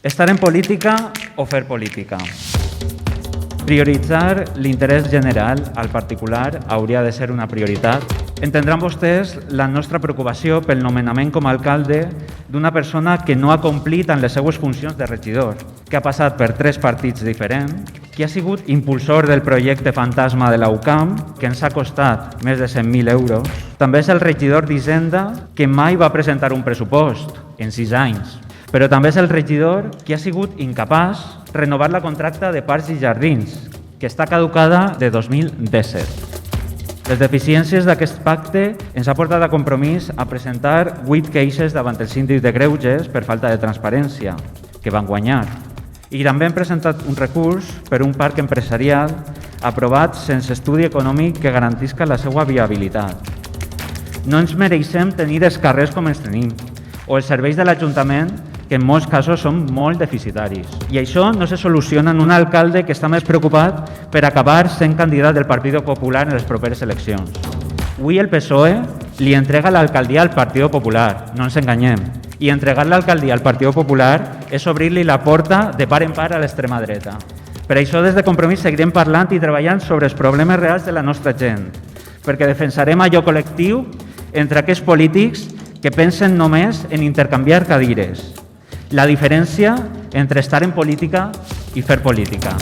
Estar en política o fer política? Prioritzar l'interès general al particular hauria de ser una prioritat. Entendran vostès la nostra preocupació pel nomenament com a alcalde d'una persona que no ha complit en les seues funcions de regidor, que ha passat per 3 partits diferents, que ha sigut impulsor del projecte fantasma de la UCAM, que ens ha costat més de 100.000 euros. També és el regidor d'Hisenda que mai va presentar un pressupost en 6 anys. Però també és el regidor que ha sigut incapaç de renovar la contracta de Parcs i Jardins, que està caducada de 2017. Les deficiències d'aquest pacte ens ha portat a Compromís a presentar 8 queixes davant el síndic de Greuges per falta de transparència, que van guanyar. I també hem presentat un recurs per un parc empresarial aprovat sense estudi econòmic que garantisca la seva viabilitat. No ens mereixem tenir els carrers com ens tenim, o els serveis de l'Ajuntament, que en molts casos són molt deficitaris. I això no se soluciona en un alcalde que està més preocupat per acabar sent candidat del Partit Popular en les properes eleccions. Avui el PSOE li entrega l'alcaldia al Partit Popular, no ens enganyem. I entregar l'alcaldia al Partit Popular és obrir-li la porta de par en part a l'extrema dreta. Per això des de Compromís seguirem parlant i treballant sobre els problemes reals de la nostra gent, perquè defensarem allò col·lectiu entre aquests polítics que pensen només en intercanviar cadires. La diferència entre estar en política i fer política.